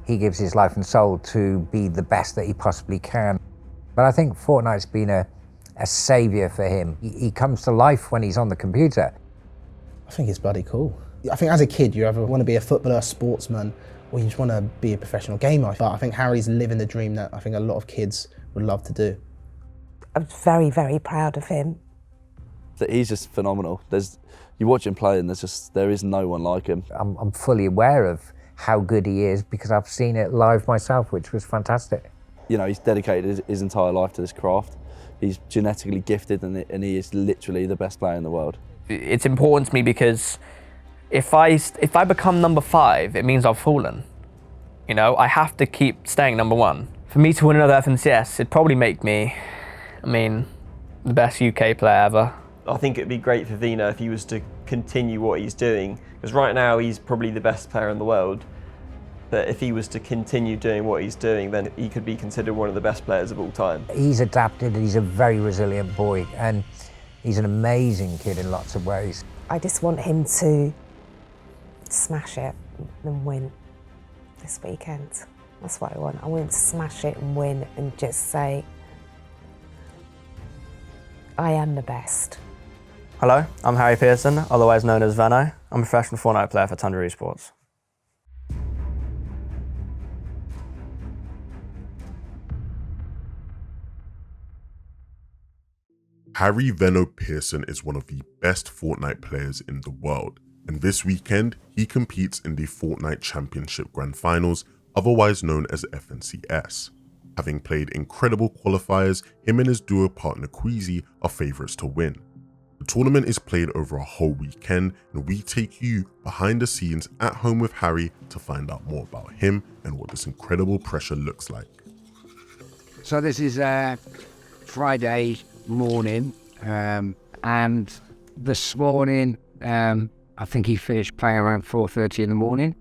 he gives his life and soul to be the best that he possibly can. But I think Fortnite's been a saviour for him. He comes to life when he's on the computer. I think it's bloody cool. I think as a kid, you either want to be a footballer, a sportsman, or you just want to be a professional gamer. But I think Harry's living the dream that I think a lot of kids would love to do. I'm very, very proud of him. He's just phenomenal. You watch him play and there is no one like him. I'm fully aware of how good he is because I've seen it live myself, which was fantastic. You know, he's dedicated his entire life to this craft. He's genetically gifted and he is literally the best player in the world. It's important to me because if I become number 5, it means I've fallen. You know, I have to keep staying number 1. For me to win another FNCS, it'd probably make me, the best UK player ever. I think it'd be great for Veno if he was to continue what he's doing, because right now he's probably the best player in the world. But if he was to continue doing what he's doing, then he could be considered one of the best players of all time. He's adapted, he's a very resilient boy, and he's an amazing kid in lots of ways. I just want him to smash it and win this weekend. That's what I want. I want him to smash it and win and just say, I am the best. Hello, I'm Harry Pearson, otherwise known as Veno. I'm a professional Fortnite player for Tundra Esports. Harry Veno Pearson is one of the best Fortnite players in the world, and this weekend he competes in the Fortnite Championship Grand Finals, otherwise known as FNCS. Having played incredible qualifiers, him and his duo partner Queasy are favourites to win. The tournament is played over a whole weekend, and we take you behind the scenes at home with Harry to find out more about him and what this incredible pressure looks like. So this is Friday morning, and this morning I think he finished playing around 4:30 in the morning,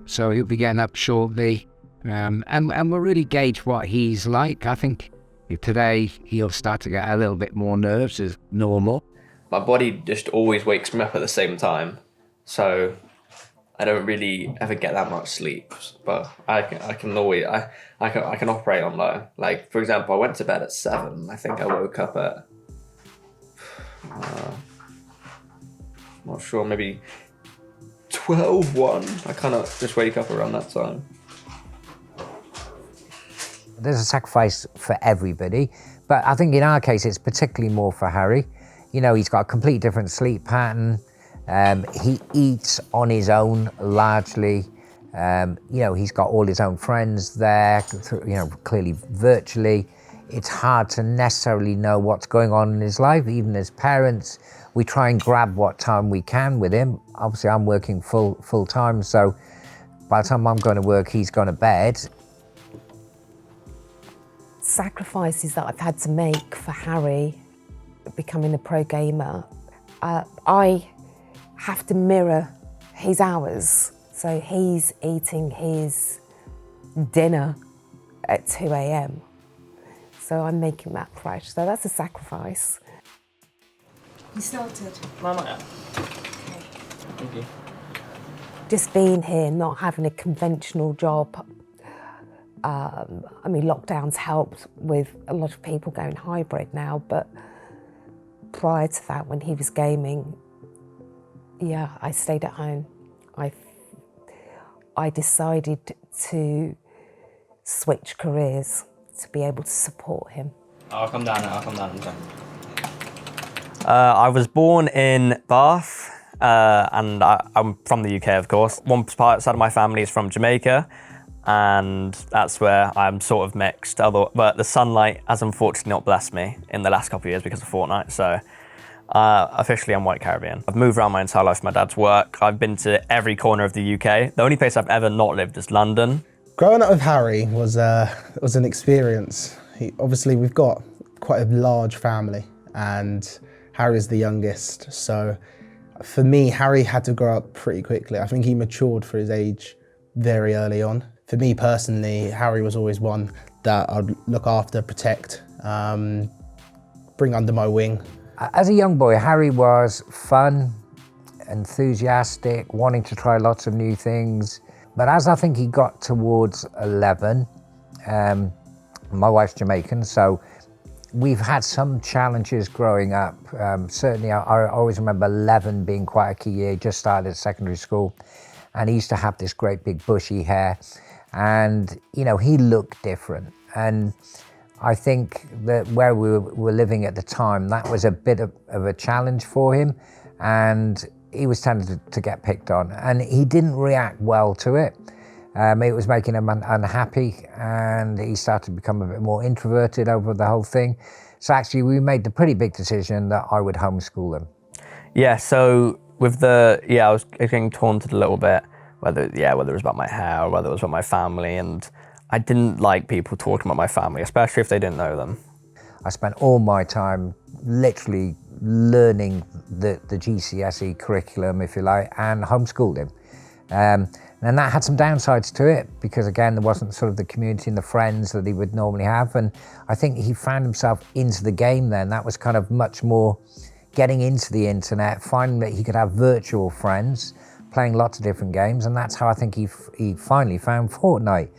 so he'll be getting up shortly, and we'll really gauge what he's like. I think today he'll start to get a little bit more nerves as normal. My body just always wakes me up at the same time, so I don't really ever get that much sleep. But I can always I can operate on low. Like for example, I went to bed at 7. I think I woke up at not sure, maybe 12:01. I kind of just wake up around that time. There's a sacrifice for everybody, but I think in our case it's particularly more for Harry. You know, he's got a completely different sleep pattern. He eats on his own largely. You know, he's got all his own friends there, you know, clearly virtually. It's hard to necessarily know what's going on in his life, even as parents. We try and grab what time we can with him. Obviously, I'm working full time, so by the time I'm going to work, he's gone to bed. Sacrifices that I've had to make for Harry becoming a pro gamer, I have to mirror his hours. So he's eating his dinner at 2 a.m. So I'm making that fresh. So that's a sacrifice. You started? Mama. Okay. Thank you. Just being here, not having a conventional job. Lockdowns helped with a lot of people going hybrid now, but prior to that, when he was gaming, yeah, I stayed at home. I decided to switch careers to be able to support him. I'll come down. I was born in Bath, and I'm from the UK, of course. One side of my family is from Jamaica, and that's where I'm sort of mixed. But the sunlight has unfortunately not blessed me in the last couple of years because of Fortnite, so officially I'm white Caribbean. I've moved around my entire life for my dad's work. I've been to every corner of the UK. The only place I've ever not lived is London. Growing up with Harry was an experience. Obviously, we've got quite a large family, and Harry's the youngest. So for me, Harry had to grow up pretty quickly. I think he matured for his age very early on. For me personally, Harry was always one that I'd look after, protect, bring under my wing. As a young boy, Harry was fun, enthusiastic, wanting to try lots of new things, But as I think he got towards 11, my wife's Jamaican, so we've had some challenges growing up. Certainly, I always remember 11 being quite a key year. He just started secondary school, and he used to have this great big bushy hair, and you know, he looked different. And I think that where we were living at the time, that was a bit of a challenge for him, and he was tending to get picked on, and he didn't react well to it. It was making him unhappy, and he started to become a bit more introverted over the whole thing. So actually, we made the pretty big decision that I would homeschool him. Yeah, so with I was getting taunted a little bit, whether it was about my hair or whether it was about my family, and I didn't like people talking about my family, especially if they didn't know them. I spent all my time literally learning the GCSE curriculum, if you like, and homeschooled him. And that had some downsides to it, because again, there wasn't sort of the community and the friends that he would normally have. And I think he found himself into the game then. That was kind of much more getting into the internet, finding that he could have virtual friends, playing lots of different games. And that's how I think he finally found Fortnite.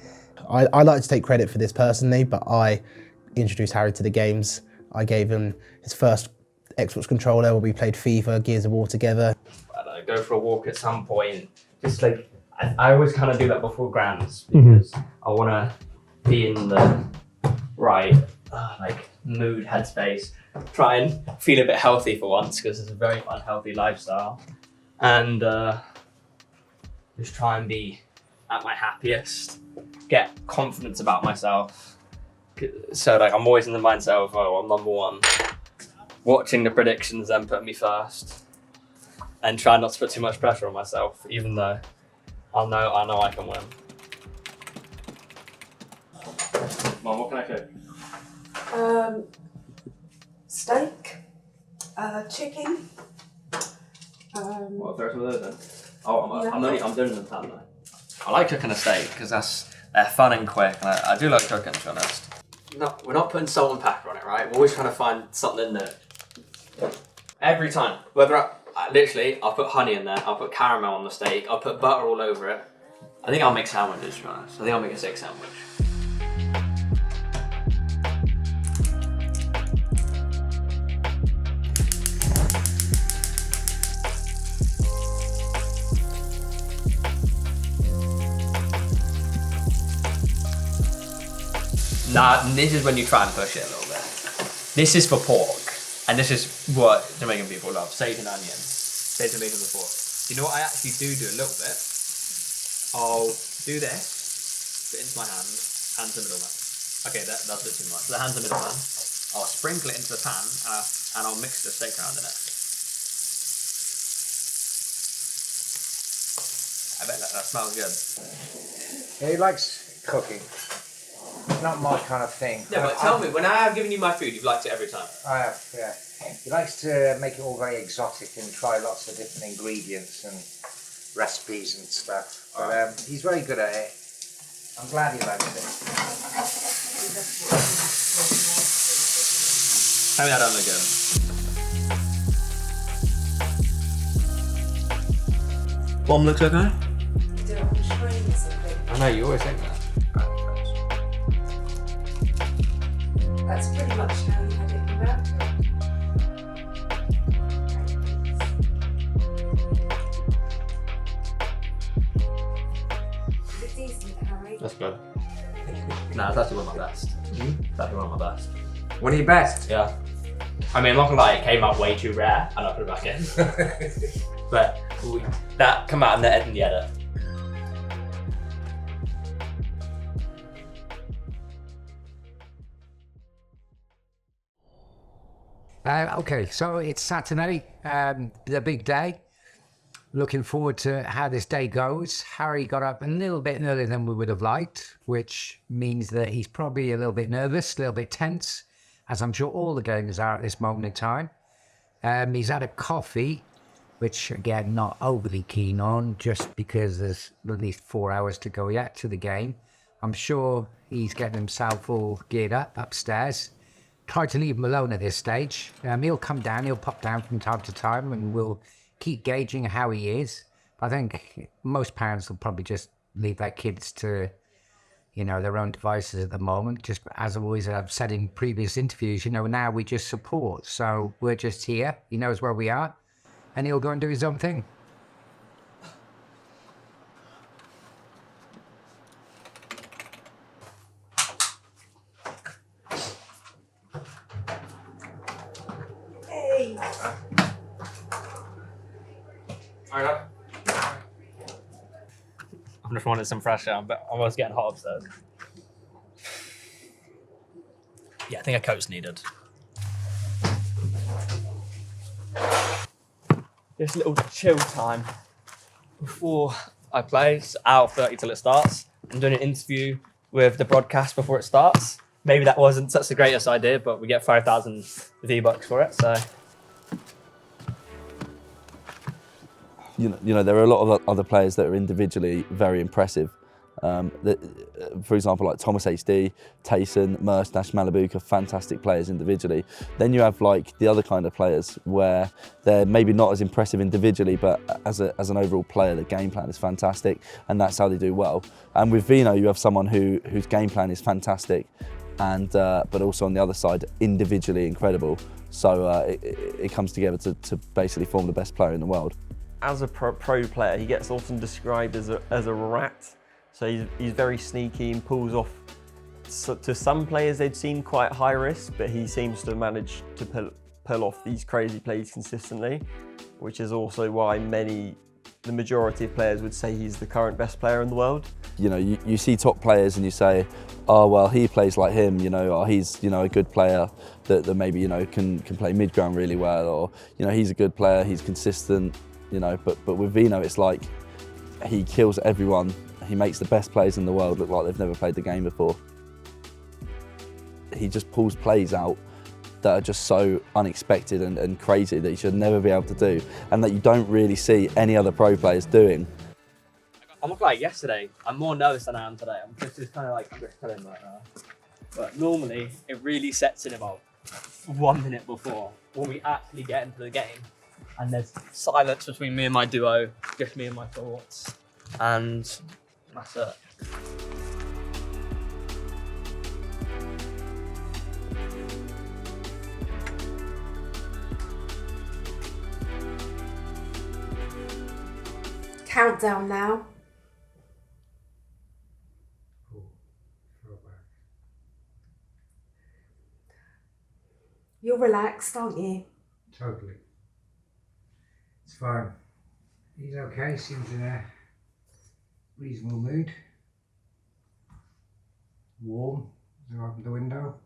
I like to take credit for this personally, but I introduced Harry to the games. I gave him his first Xbox controller where we played FIFA, Gears of War together. I go for a walk at some point. Just like, I always kind of do that before grands, because I want to be in the right mood, headspace, try and feel a bit healthy for once, because it's a very unhealthy lifestyle, and just try and be at my happiest, get confidence about myself. So like, I'm always in the mindset of, oh, I'm number one. Watching the predictions then put me first, and try not to put too much pressure on myself, even though I know I can win. Mom, what can I cook? Steak, chicken. What, throw some of those in? Oh, Yeah. I'm doing them pan though. I like cooking a steak because they're fun and quick, and I do like cooking, to be honest. No, we're not putting salt and pepper on it, right? We're always trying to find something in there. Every time, I'll put honey in there, I'll put caramel on the steak, I'll put butter all over it. I think I'll make sandwiches, to be honest. I think I'll make a steak sandwich. Nah, this is when you try and push it a little bit. This is for pork, and this is what Jamaican people love: sage and onion. Sage and onion for pork. You know what I actually do a little bit? I'll do this, put it into my hands the middleman. Okay, that's a bit too much. So the hands the middleman. I'll sprinkle it into the pan, and I'll mix the steak around in it. I bet that smells good. He likes cooking. Not my kind of thing. Yeah, but tell me, when I have given you my food, you've liked it every time. I have, yeah. He likes to make it all very exotic and try lots of different ingredients and recipes and stuff. But he's very good at it. I'm glad he likes it. Tell me that don't look good. Bomb looks okay? Do it on the screen or something. I know, you always think that. That's pretty much how you had it in America. Is it decent, Harry? That's good. Nah, it's actually one of my best. It's actually one of my best. One of your best? Yeah. I mean, I'm not gonna lie, it came out way too rare, and I put it back in. But that came out in the edit. Okay, so it's Saturday, the big day. Looking forward to how this day goes. Harry got up a little bit earlier than we would have liked, which means that he's probably a little bit nervous, a little bit tense, as I'm sure all the gamers are at this moment in time. He's had a coffee, which again, not overly keen on, just because there's at least 4 hours to go yet to the game. I'm sure he's getting himself all geared up upstairs. Try to leave him alone at this stage. He'll come down, he'll pop down from time to time, and we'll keep gauging how he is. I think most parents will probably just leave their kids to, their own devices at the moment. Just as always, I've said in previous interviews, now we just support. So we're just here. He knows where we are, and he'll go and do his own thing. Hey. I just wanted some fresh air, but I was getting hot upstairs. Yeah, I think a coat's needed. This little chill time before I play. It's hour 30 till it starts. I'm doing an interview with the broadcast before it starts. Maybe that wasn't such the greatest idea, but we get 5,000 V-Bucks for it, so. There are a lot of other players that are individually very impressive. For example, like Thomas HD, Tayson, Merce, Nash Malabuka, fantastic players individually. Then you have like the other kind of players where they're maybe not as impressive individually, but as an overall player, the game plan is fantastic, and that's how they do well. And with Veno, you have someone whose game plan is fantastic, and but also on the other side, individually incredible. So it comes together to basically form the best player in the world. As a pro player, he gets often described as a rat. So he's very sneaky and pulls off, to some players they'd seem quite high risk, but he seems to manage to pull off these crazy plays consistently, which is also why the majority of players would say he's the current best player in the world. You see top players and you say, oh, well, he plays like him, or he's, a good player that maybe, can play mid-ground really well, or, he's a good player, he's consistent, but with Veno, it's like he kills everyone. He makes the best players in the world look like they've never played the game before. He just pulls plays out that are just so unexpected and crazy that you should never be able to do, and that you don't really see any other pro players doing. I'm not like yesterday. I'm more nervous than I am today. I'm just kind of like, I'm just chilling right now. But normally, it really sets in about 1 minute before when we actually get into the game. And there's silence between me and my duo, just me and my thoughts. And that's it. Countdown now. You're relaxed, aren't you? Totally. It's fine. He's okay, seems in a reasonable mood. Warm, as I open the window. Are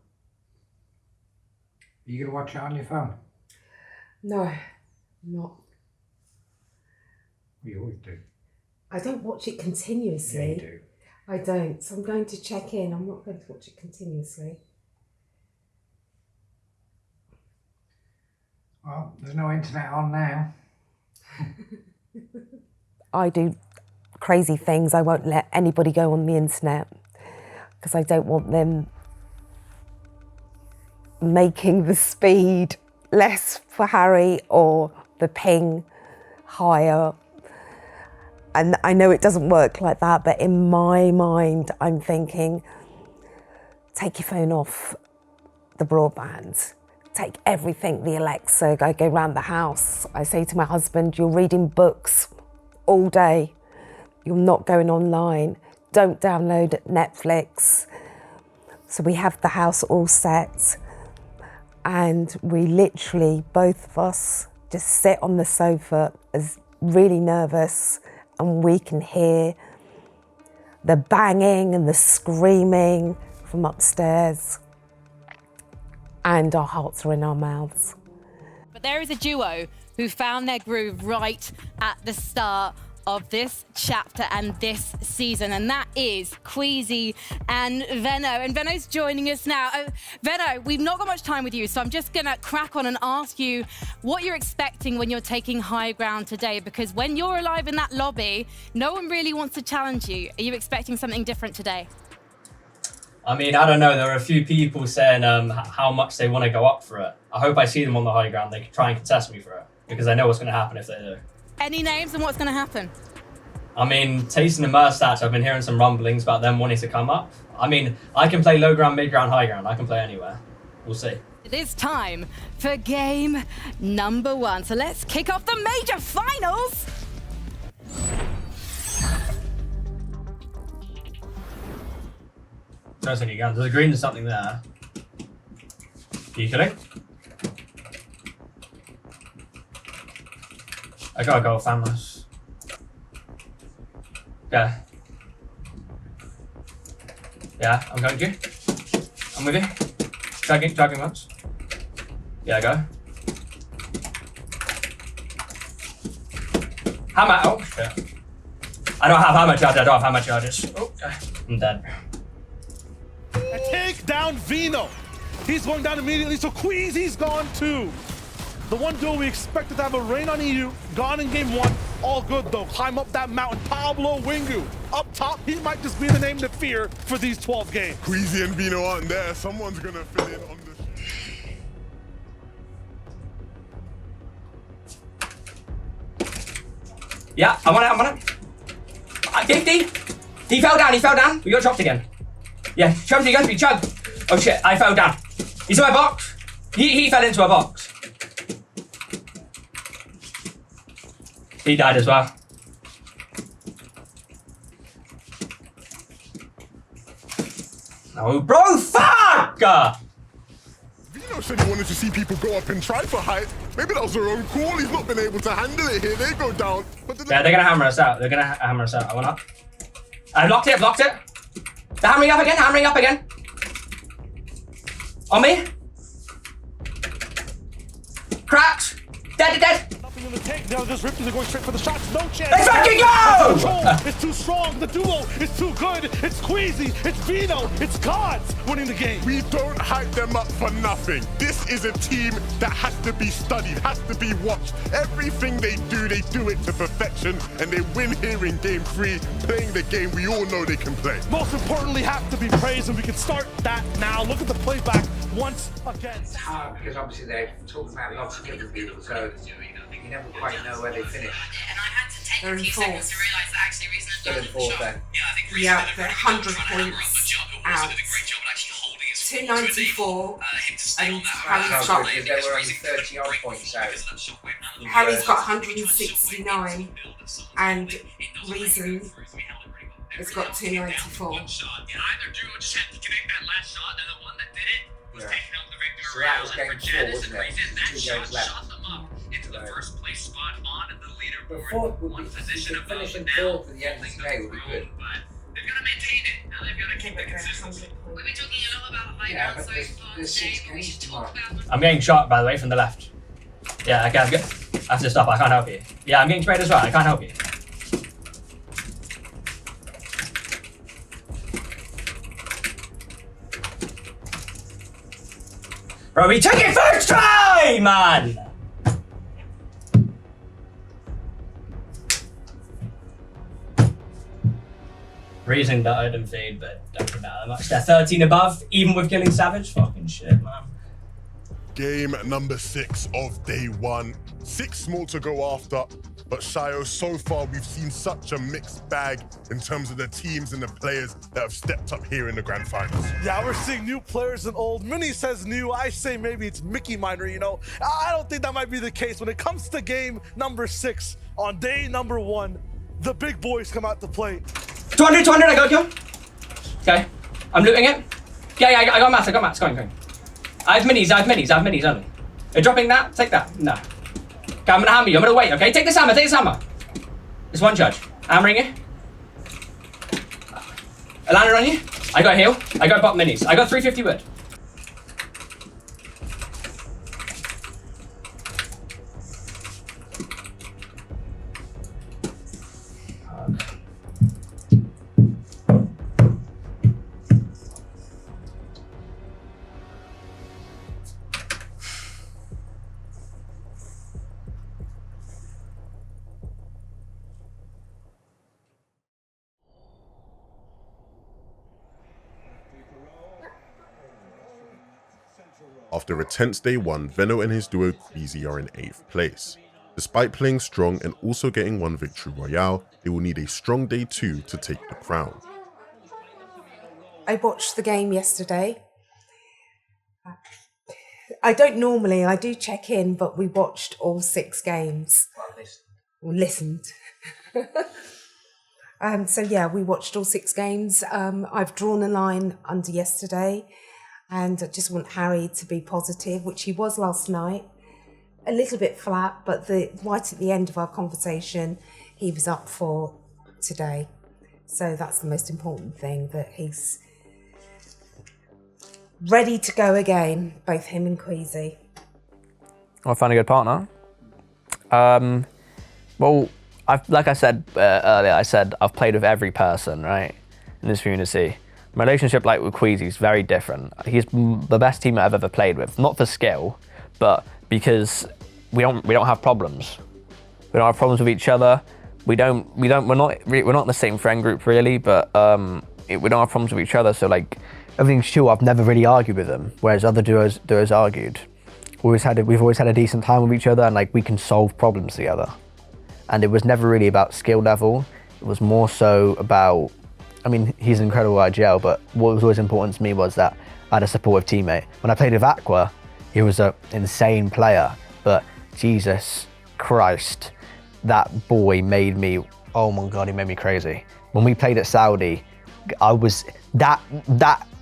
you going to watch it on your phone? No, I'm not. You always do. I don't watch it continuously. Yeah, you do. I don't, so I'm going to check in. I'm not going to watch it continuously. Well, there's no internet on now. I do crazy things. I won't let anybody go on the internet because I don't want them making the speed less for Harry or the ping higher. And I know it doesn't work like that, but in my mind, I'm thinking, take your phone off the broadband. Take everything, the Alexa, I go around the house. I say to my husband, you're reading books all day. You're not going online. Don't download Netflix. So we have the house all set. And we literally, both of us, just sit on the sofa as really nervous, and we can hear the banging and the screaming from upstairs. And our hearts are in our mouths. But there is a duo who found their groove right at the start of this chapter and this season, and that is Queasy and Veno. And Veno's joining us now. Veno, we've not got much time with you, so I'm just gonna crack on and ask you what you're expecting when you're taking high ground today, because when you're alive in that lobby, no one really wants to challenge you. Are you expecting something different today? I mean, I don't know. There are a few people saying how much they want to go up for it. I hope I see them on the high ground. They can try and contest me for it, because I know what's going to happen if they do. Any names and what's going to happen? I mean, Tayson and Mustache, I've been hearing some rumblings about them wanting to come up. I mean, I can play low ground, mid ground, high ground. I can play anywhere. We'll see. It is time for game number 1. So let's kick off the major finals. There's any guns. There's a green, there's something there. Are you kidding? I gotta go families. Yeah. Yeah, I'm going to you. I'm with you. Dragging once. Yeah, go. Hammer. Oh, shit. I don't have hammer charge. I don't have hammer charges. Oh, I'm dead. Take down Veno. He's going down immediately, so Queasy's gone too. The one duel we expected to have a rain on EU, gone in game 1. All good though, climb up that mountain. Pablo Wingu, up top, he might just be the name to fear for these 12 games. Queasy and Veno aren't there, someone's gonna fill in on this. Yeah, I'm on it. 50. He fell down. We got chopped again. Yeah, Chug, you got to be Chug. Oh shit, I fell down. He's in my box. He fell into a box. He died as well. Oh, bro, fuck! Veno said he wanted to see people go up and try for height. Maybe that was their own call. He's not been able to handle it here. They go down. But yeah, they're gonna hammer us out. I went up. I blocked it. They're hammering up again. On me. Cracked. Dead. Nothing in the tank. Now just Rippers are going straight for the shots. No chance. Let's fucking go! It's too strong. The duo is too good. It's Queasy. It's Veno. It's Gods winning the game. We don't hype them up for nothing. This is a team that has to be studied, has to be watched. Everything they do it to perfection, and they win here in game 3, playing the game we all know they can play. Most importantly, have to be praised, and we can start that now. Look at the playback once again. It's hard because obviously they're talking about lots of different people, so you never quite know where they finish. And I had to take a few seconds to realise that actually Reason Still in fourth then. Yeah, they're 100 points out. 294 and Harry's got, Because they were only 30 odd points out. Harry's got 169 and Reason has got 294. Yeah. So that was game 4, wasn't it? 2 games left. But fourth would be, if you could finish in fourth at the end of today would be good. Yeah, but there's 6 games tomorrow. I'm getting shot, by the way, from the left. Yeah, I have to stop. I can't help you. Yeah, I'm getting sprayed as well. I can't help you. Bro, we took it first try, man! Reason that I didn't feed, but don't matter that much. They're 13 above, even with killing Savage. Fucking shit, man. Game number 6 of day 1. 6 more to go after. But Shayo, so far we've seen such a mixed bag in terms of the teams and the players that have stepped up here in the grand finals. Yeah, we're seeing new players and old. Minnie says new. I say maybe it's Mickey Minor, you know. I don't think that might be the case. When it comes to game number 6, on day number 1, the big boys come out to play. 200, I got you. Okay, I'm looting it. Yeah, I got mats, going. I have minis only. You're dropping that? Take that. No. Okay, I'm gonna hammer you. I'm gonna wait, okay? Take this hammer. It's one charge. Hammering it. I landed on you. I got heal. I got bot minis. I got 350 wood. After a tense day 1, Veno and his duo Queasy are in 8th place. Despite playing strong and also getting one victory royale, they will need a strong day 2 to take the crown. I watched the game yesterday. I don't normally, I do check in, but we watched all 6 games. Listened. So yeah, we watched all 6 games. I've drawn a line under yesterday, and I just want Harry to be positive, which he was last night. A little bit flat, but right at the end of our conversation, he was up for today. So that's the most important thing, that he's ready to go again, both him and Queasy. I found a good partner. Well, like I said earlier, I've played with every person, right, in this community. My relationship, like with Queasy, is very different. He's the best teammate I've ever played with, not for skill, but because we don't have problems. We don't have problems with each other. We're not in the same friend group really, but we don't have problems with each other. So like everything's chill. I've never really argued with them, whereas other duos argued. We've always had a decent time with each other, and like we can solve problems together. And it was never really about skill level. It was more so about, I mean, he's an incredible IGL, but what was always important to me was that I had a supportive teammate. When I played with Aqua, he was an insane player, but Jesus Christ, that boy made me, oh my God, he made me crazy. When we played at Saudi, that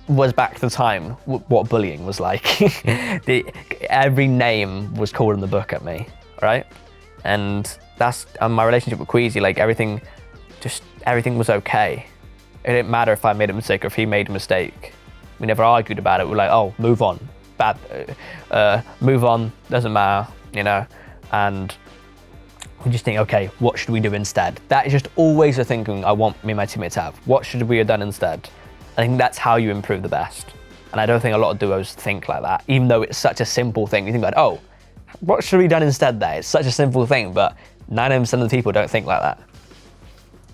was back to the time what bullying was like. Every name was called in the book at me, right? And that's my relationship with Queasy, like everything was okay. It didn't matter if I made a mistake or if he made a mistake. We never argued about it. We're like, oh, move on. Move on, doesn't matter, you know? And we just think, okay, what should we do instead? That is just always the thinking I want me and my teammates to have. What should we have done instead? I think that's how you improve the best. And I don't think a lot of duos think like that, even though it's such a simple thing. You think like, oh, what should we have done instead there? It's such a simple thing, but 90% of the people don't think like that.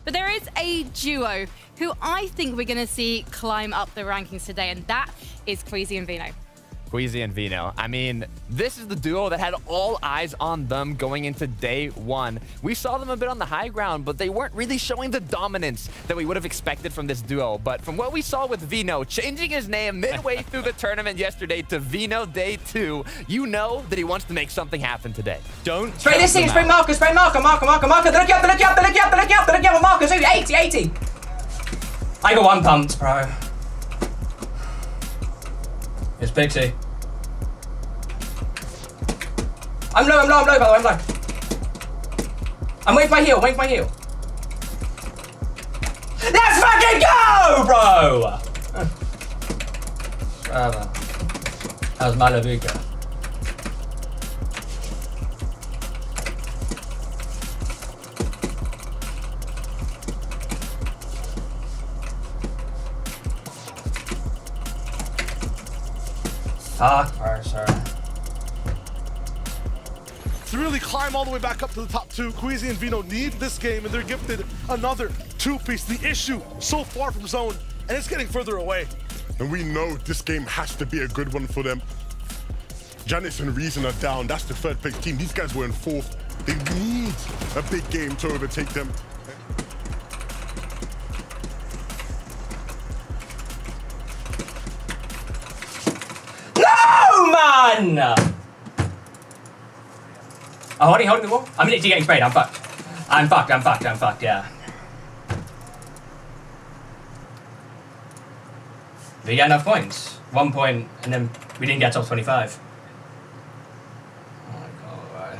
But there is a duo who I think we're going to see climb up the rankings today, and that is Queasy and Veno. Queasy and Veno. I mean, this is the duo that had all eyes on them going into day 1. We saw them a bit on the high ground, but they weren't really showing the dominance that we would have expected from this duo. But from what we saw with Veno changing his name midway through the tournament yesterday to Veno day 2, you know that he wants to make something happen today. Don't spray this thing, spray Marcus, Marcus. Look up, Marcus, 80. I got 1 pumped, bro. It's Pixie. I'm low, by the way, I'm low. I'm waiting for my heal, Let's fucking go, bro! How's Malabuka? Fuck, sir. To really climb all the way back up to the top 2, Queasy and Veno need this game, and they're gifted another 2-piece. The issue so far from zone, and it's getting further away. And we know this game has to be a good one for them. Janice and Reason are down. That's the 3rd place team. These guys were in 4th. They need a big game to overtake them. No, man! Oh, holding the wall? I'm literally getting sprayed. I'm fucked, yeah. We get enough points. 1 point, and then we didn't get top 25. Oh my God.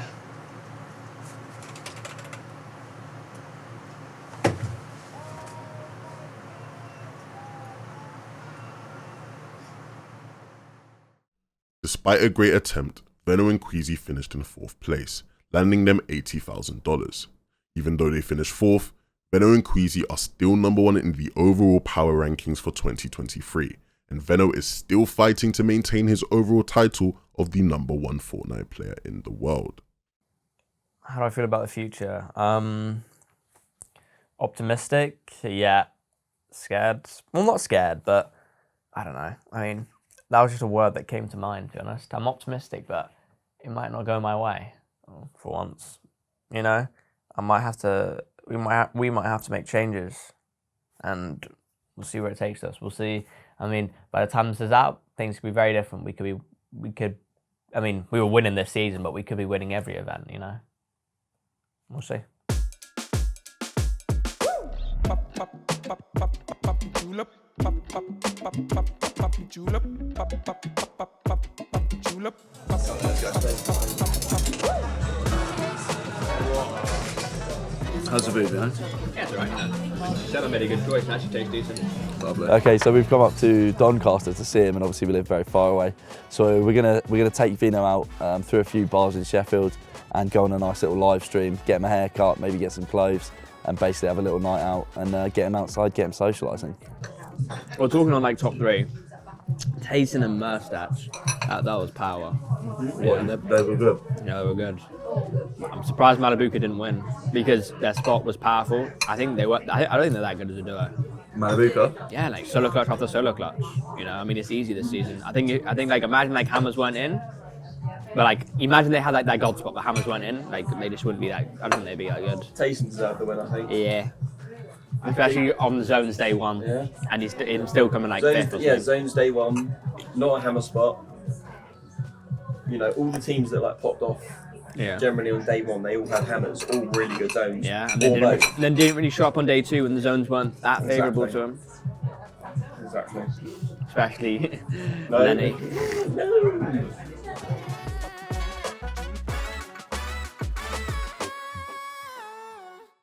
Despite a great attempt, Veno and Queasy finished in 4th place, landing them $80,000. Even though they finished 4th, Veno and Queasy are still number 1 in the overall power rankings for 2023, and Veno is still fighting to maintain his overall title of the number 1 Fortnite player in the world. How do I feel about the future? Optimistic, yeah. Scared. Well, not scared, but I don't know. I mean, that was just a word that came to mind, to be honest. I'm optimistic, but it might not go my way for once. You know, I might have to. We might have to make changes, and we'll see where it takes us. We'll see. I mean, by the time this is out, things could be very different. I mean, we were winning this season, but we could be winning every event. You know, we'll see. How's the food, man? Yeah, it's alright. Gemma made a good choice. It actually tastes decent. Lovely. Okay, so we've come up to Doncaster to see him, and obviously we live very far away. So we're gonna take Veno out through a few bars in Sheffield and go on a nice little live stream, get him a haircut, maybe get some clothes, and basically have a little night out and get him outside, get him socialising. Well, talking on like top three, Tayson and Murstats, that was power. Yeah, they were good. Yeah, they were good. I'm surprised Malibuca didn't win because their spot was powerful. I think they were. I don't think they're that good as a duo. Malibuca? Yeah, like solo clutch after solo clutch. You know, I mean, it's easy this season. I think like imagine like hammers weren't in, but like imagine they had like that gold spot, but hammers weren't in. Like they just wouldn't be that. I don't think they'd be that good. Tayson deserved the win, I think. Yeah. Especially on zones day one, yeah. And he's still coming like fifth or something. Yeah, zones day one, not a hammer spot. You know, all the teams that like popped off. Yeah. Generally on day one, they all had hammers, all really good zones. Yeah, and then didn't really show up on day two when the zones weren't that favourable to him. Exactly. Especially No. Lenny. No.